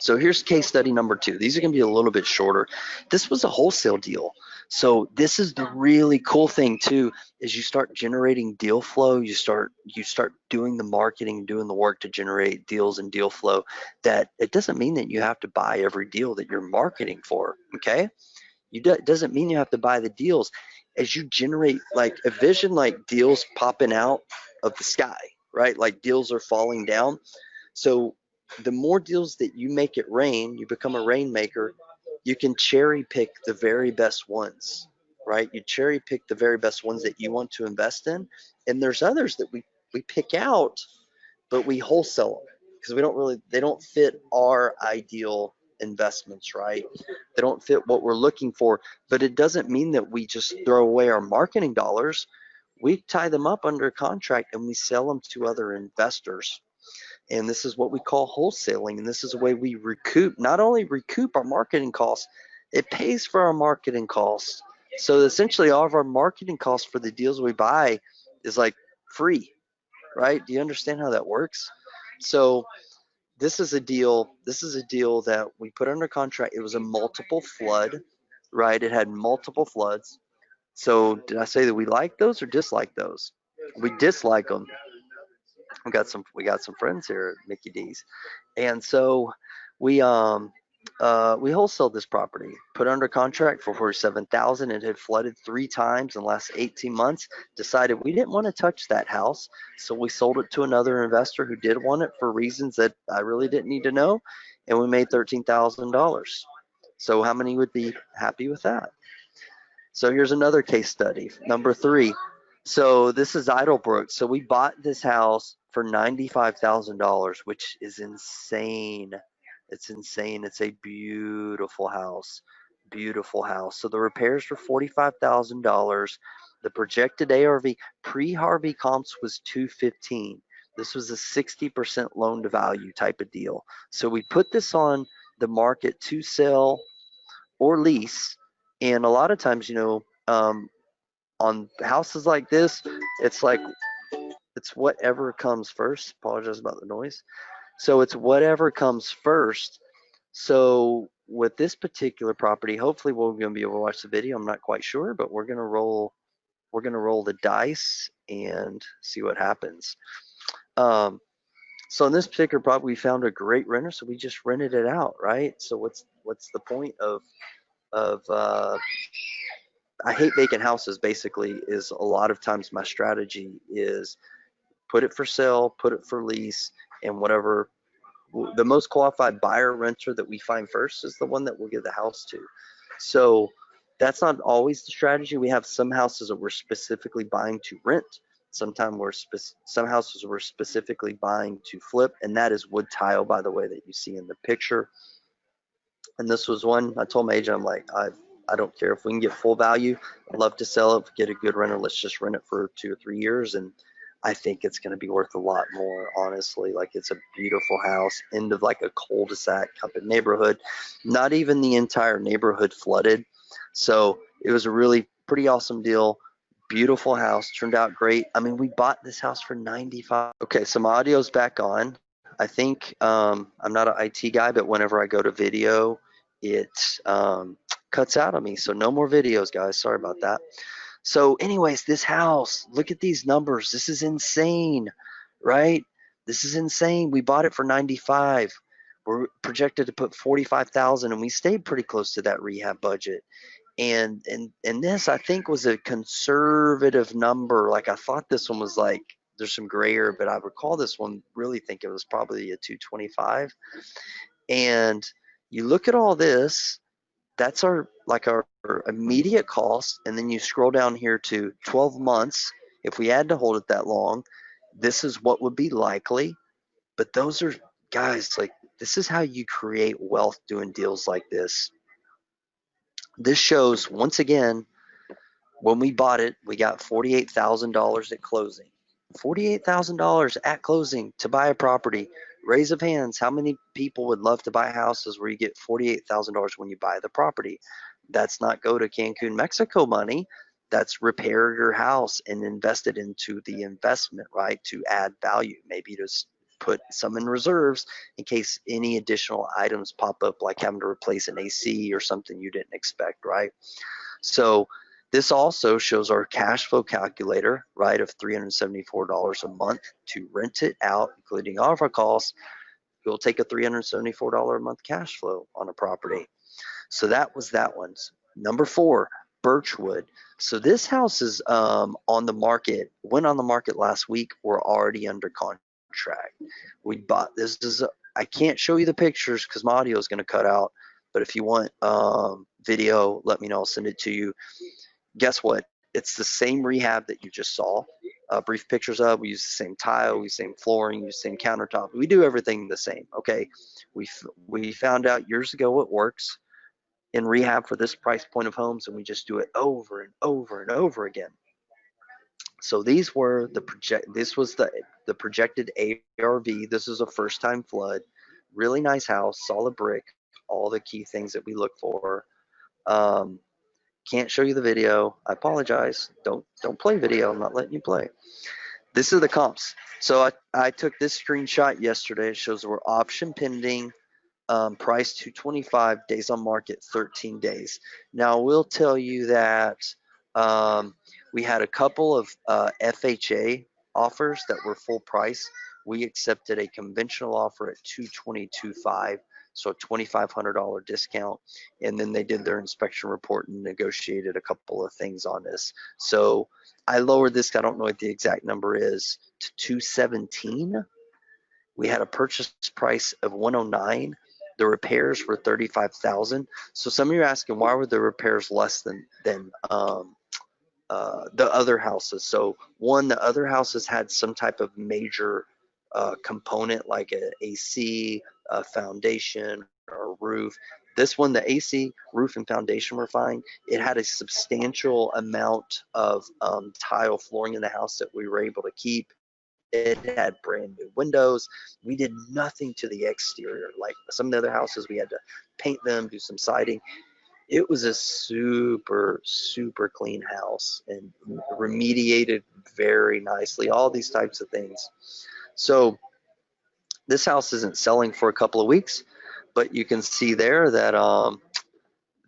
So here's case study number 2. These are going to be a little bit shorter. This was a wholesale deal. So this is the really cool thing too, is you start generating deal flow. You start doing the marketing, doing the work to generate deals and deal flow. That it doesn't mean that you have to buy every deal that you're marketing for. Okay, it doesn't mean you have to buy the deals. As you generate, like, envision like deals popping out of the sky, right? Like deals are falling down. So the more deals that you make it rain, you become a rainmaker. You can cherry pick the very best ones, right? You cherry pick the very best ones that you want to invest in. And there's others that we pick out, but we wholesale them because they don't fit our ideal investments, right? They don't fit what we're looking for. But it doesn't mean that we just throw away our marketing dollars. We tie them up under contract and we sell them to other investors. And this is what we call wholesaling. And this is a way we not only recoup our marketing costs, it pays for our marketing costs. So essentially all of our marketing costs for the deals we buy is like free, right? Do you understand how that works? So this is a deal that we put under contract. It was a multiple flood, right? It had multiple floods. So did I say that we like those or dislike those? We dislike them. We got some friends here at Mickey D's, and so we we wholesaled this property, put under contract for 47,000. It had flooded 3 times in the last 18 months. Decided we didn't want to touch that house, so we sold it to another investor who did want it for reasons that I really didn't need to know, and we made $13,000. So how many would be happy with that? So here's another case study, number 3. So this is Idlebrook. So we bought this house for $95,000, which is insane. It's insane. It's a beautiful house. Beautiful house. So the repairs were $45,000. The projected ARV pre-Harvey comps was 215. This was a 60% loan to value type of deal. So we put this on the market to sell or lease. And a lot of times, on houses like this, it's like it's whatever comes first. Apologize about the noise. So it's whatever comes first. So with this particular property, hopefully we're going to be able to watch the video. I'm not quite sure, but we're going to roll the dice and see what happens. So in this particular property, we found a great renter, so we just rented it out, right? So what's the point of I hate vacant houses, basically, is a lot of times my strategy is put it for sale, put it for lease, and whatever the most qualified buyer renter that we find first is the one that we'll give the house to. So that's not always the strategy. We have some houses that we're specifically buying to rent. Some houses we're specifically buying to flip, and that is wood tile, by the way, that you see in the picture. And this was one I told my agent, I'm like, I don't care if we can get full value. I'd love to sell it, get a good renter. Let's just rent it for 2 or 3 years. And I think it's going to be worth a lot more, honestly. Like, it's a beautiful house, end of like a cul-de-sac type of neighborhood. Not even the entire neighborhood flooded. So it was a really pretty awesome deal. Beautiful house, turned out great. I mean, we bought this house for $95,000. Okay, so my audio's back on. I think I'm not an IT guy, but whenever I go to video, it cuts out on me. So no more videos, guys. Sorry about that. So anyways, this house, look at these numbers. This is insane, right? This is insane. We bought it for 95. We're projected to put 45,000, and we stayed pretty close to that rehab budget. And this, I think, was a conservative number. Like, I thought this one was like, there's some gray area, but I recall this one, really think it was probably a 225. And you look at all this, that's our immediate cost. And then you scroll down here to 12 months. If we had to hold it that long, this is what would be likely. But those are, guys, like, this is how you create wealth doing deals like this. This shows, once again, when we bought it, we got $48,000 at closing. $48,000 at closing to buy a property. Raise of hands, how many people would love to buy houses where you get $48,000 when you buy the property? That's not go to Cancun, Mexico money. That's repair your house and invest it into the investment, right, to add value, maybe to put some in reserves in case any additional items pop up, like having to replace an AC or something you didn't expect, right? So this also shows our cash flow calculator, right, of $374 a month to rent it out, including all of our costs. We'll take a $374 a month cash flow on a property. So that was that one. Number 4, Birchwood. So this house is on the market, went on the market last week. We're already under contract. We bought this. I can't show you the pictures because my audio is going to cut out. But if you want video, let me know. I'll send it to you. Guess what? It's the same rehab that you just saw. Brief pictures of. We use the same tile, we use the same flooring, we use the same countertop. We do everything the same. Okay. We found out years ago what works in rehab for this price point of homes, and we just do it over and over and over again. So these were this was the projected ARV. This is a first time flood. Really nice house, solid brick, all the key things that we look for. Can't show you the video. I apologize. Don't play video. I'm not letting you play. This is the comps. So I took this screenshot yesterday. It shows we're option pending. Price 225, days on market 13 days. Now, I will tell you that we had a couple of FHA offers that were full price. We accepted a conventional offer at 222.5, so a $2,500 discount, and then they did their inspection report and negotiated a couple of things on this. So I lowered this, I don't know what the exact number is, to 217. We had a purchase price of 109. The repairs were 35,000. So some of you are asking, why were the repairs less than the other houses? So one, the other houses had some type of major component like an AC, a foundation, or a roof. This one, the AC, roof, and foundation were fine. It had a substantial amount of tile flooring in the house that we were able to keep. It had brand new windows. We did nothing to the exterior. Like some of the other houses, we had to paint them, do some siding. It was a super, super clean house and remediated very nicely, all these types of things. So this house isn't selling for a couple of weeks, but you can see there that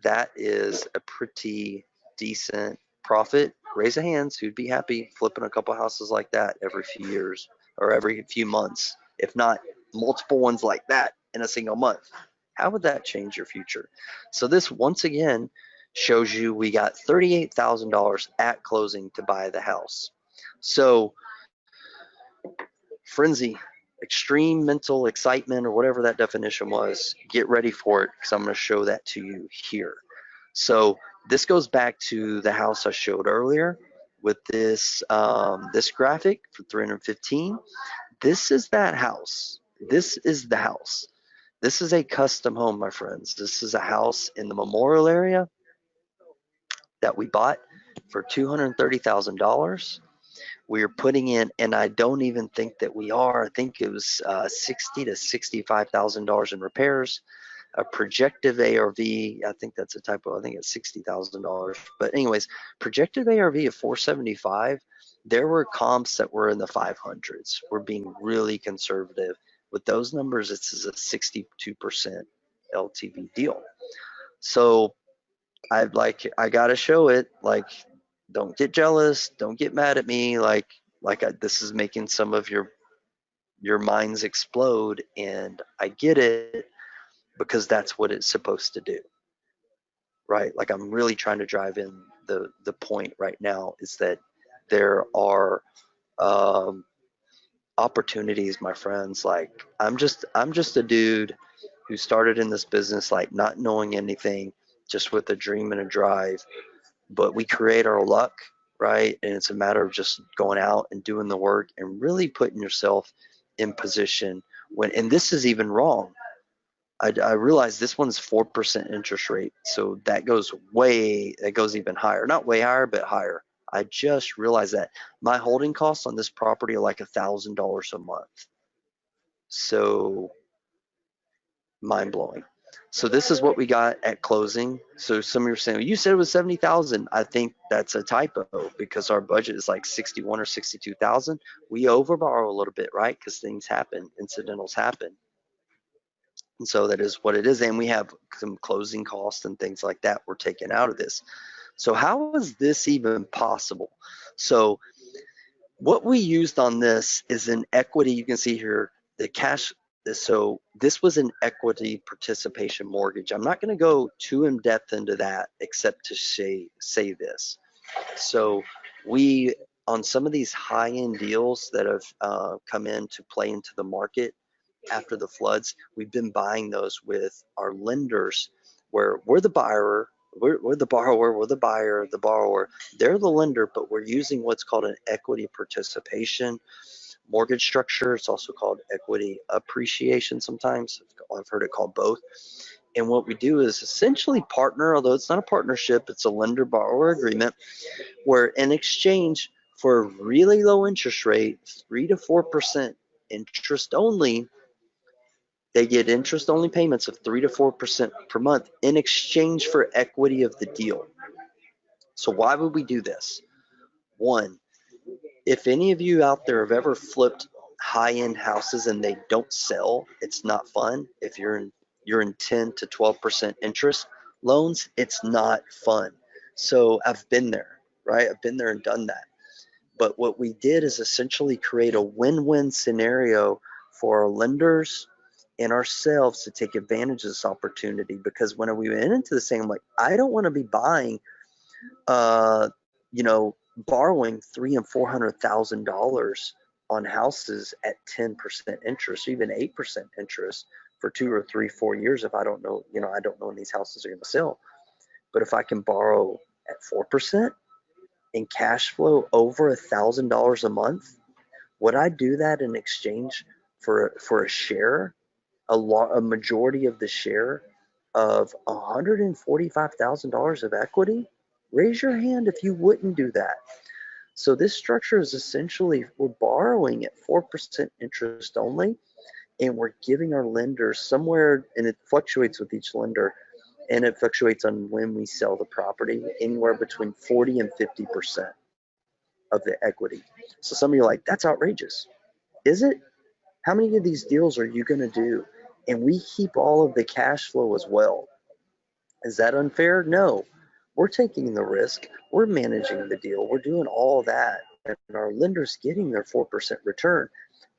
that is a pretty decent profit. Raise a hands who'd be happy flipping a couple houses like that every few years or every few months, if not multiple ones like that in a single month. How would that change your future? So this once again shows you we got $38,000 at closing to buy the house. So frenzy, extreme mental excitement, or whatever that definition was, get ready for it because I'm going to show that to you here. So this goes back to the house I showed earlier with this this graphic for 315. This is that house. This is the house. This is a custom home, my friends. This is a house in the Memorial area that we bought for $230,000. We are putting in, and I don't even think that we are. I think it was $60,000 to $65,000 in repairs. A projected ARV, I think that's a typo. I think it's $60,000. But anyways, projected ARV of 475. There were comps that were in the 500s. We're being really conservative with those numbers. It's a 62% LTV deal. So I gotta show it. Like, don't get jealous. Don't get mad at me. This is making some of your minds explode, and I get it because that's what it's supposed to do, right? Like, I'm really trying to drive in the point right now is that there are opportunities, my friends. Like, I'm just a dude who started in this business like not knowing anything, just with a dream and a drive. But we create our luck, right? And it's a matter of just going out and doing the work and really putting yourself in position when, and this is even wrong. I realize this one's 4% interest rate. So that goes even higher. Not way higher, but higher. I just realized that my holding costs on this property are like $1,000 a month. So mind blowing. So this is what we got at closing. So some of you are saying, well, you said it was 70,000. I think that's a typo because our budget is like 61 or 62,000. We overborrow a little bit, right? Because things happen, incidentals happen. And so that is what it is. And we have some closing costs and things like that we're taking out of this. So how is this even possible? So what we used on this is an equity. You can see here the cash. So this was an equity participation mortgage. I'm not going to go too in depth into that except to say this. So we, on some of these high end deals that have come in to play into the market after the floods, we've been buying those with our lenders where we're the buyer, we're the borrower, we're the buyer, the borrower, they're the lender, but we're using what's called an equity participation mortgage structure. It's also called equity appreciation sometimes. I've heard it called both. And what we do is essentially partner, although it's not a partnership, it's a lender borrower agreement where in exchange for a really low interest rate, 3 to 4% interest only, they get interest only payments of 3 to 4% per month in exchange for equity of the deal. So why would we do this? One, if any of you out there have ever flipped high-end houses and they don't sell, it's not fun. If you're in 10 to 12% interest loans, it's not fun. So I've been there, right? I've been there and done that. But what we did is essentially create a win-win scenario for our lenders and ourselves to take advantage of this opportunity. Because when we went into the same, like, I don't want to be buying, uh, borrowing $300,000 and $400,000 on houses at 10% interest, or even 8% interest for 2 or 3, 4 years. If I don't know, I don't know when these houses are going to sell. But if I can borrow at 4% and cash flow over $1,000 a month, would I do that in exchange for a share, a majority of the share of $145,000 of equity? Raise your hand if you wouldn't do that. So this structure is essentially, we're borrowing at 4% interest only, and we're giving our lenders somewhere, and it fluctuates with each lender, and it fluctuates on when we sell the property, anywhere between 40 and 50% of the equity. So some of you are like, that's outrageous. Is it? How many of these deals are you going to do? And we keep all of the cash flow as well. Is that unfair? No. We're taking the risk. We're managing the deal. We're doing all that. And our lender's getting their 4% return,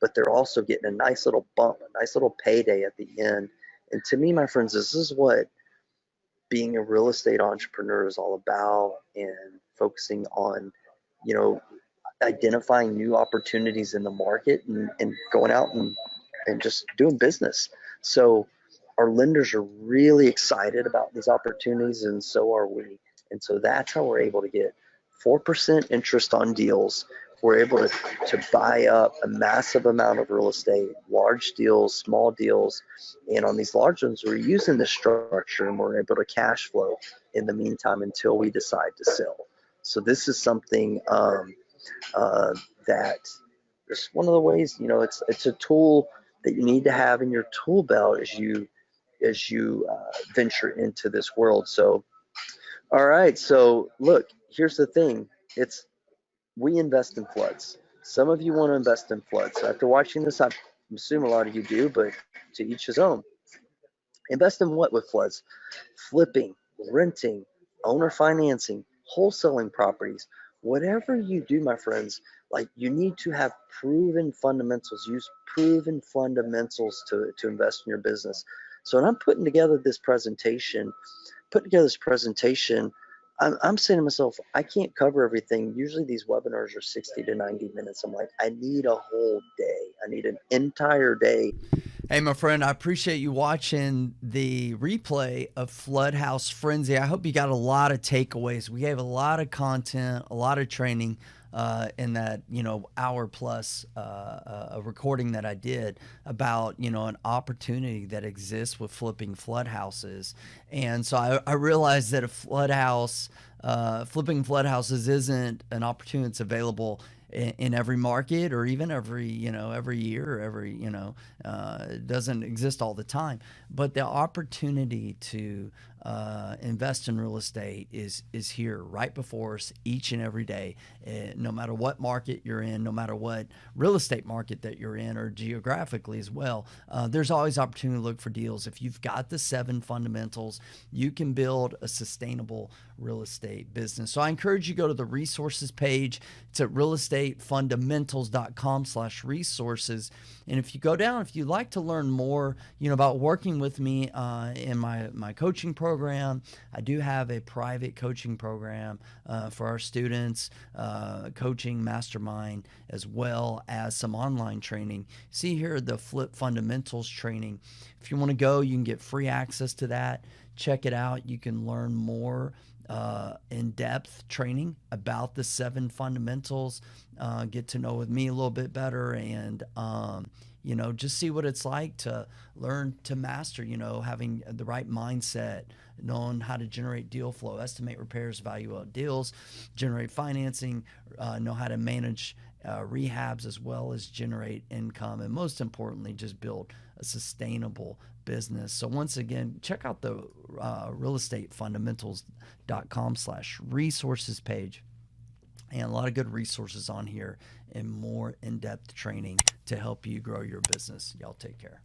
but they're also getting a nice little bump, a nice little payday at the end. And to me, my friends, this is what being a real estate entrepreneur is all about, and focusing on, you know, identifying new opportunities in the market, and going out and just doing business. So our lenders are really excited about these opportunities, and so are we. And so that's how we're able to get 4% interest on deals. We're able to buy up a massive amount of real estate, large deals, small deals. And on these large ones, we're using this structure, and we're able to cash flow in the meantime until we decide to sell. So this is something that is one of the ways, it's a tool that you need to have in your tool belt as you venture into this world. So, all right. So look, here's the thing. We invest in floods. Some of you want to invest in floods. So after watching this, I assume a lot of you do, but to each his own. Invest in what with floods? Flipping, renting, owner financing, wholesaling properties. Whatever you do, my friends, like, you need to have proven fundamentals. Use proven fundamentals to invest in your business. So when I'm putting together this presentation, I'm saying to myself, I can't cover everything. Usually these webinars are 60 to 90 minutes. I'm like, I need a whole day. I need an entire day. Hey, my friend, I appreciate you watching the replay of Flood House Frenzy. I hope you got a lot of takeaways. We gave a lot of content, a lot of training in that, hour plus a recording that I did about, an opportunity that exists with flipping flood houses. And so I realized that a flood house, flipping flood houses isn't an opportunity that's available in every market, or even every year, or every, it doesn't exist all the time. But the opportunity to invest in real estate is here right before us each and every day. No matter what market you're in, no matter what real estate market that you're in, or geographically as well, there's always opportunity to look for deals. If you've got the 7 fundamentals, you can build a sustainable real estate business. So I encourage you to go to the resources page. It's at realestatefundamentals.com/resources. And if you go down, if you'd like to learn more, about working with me in my coaching program, I do have a private coaching program for our students, coaching mastermind, as well as some online training. See here, the Flip Fundamentals training. If you want to go, you can get free access to that. Check it out. You can learn more in-depth training about the 7 fundamentals, get to know with me a little bit better, and just see what it's like to learn to master, having the right mindset, knowing how to generate deal flow, estimate repairs, value out deals, generate financing, know how to manage rehabs, as well as generate income, and most importantly, just build a sustainable business. So once again, check out the realestatefundamentals.com/resources page, and a lot of good resources on here and more in-depth training to help you grow your business. Y'all take care.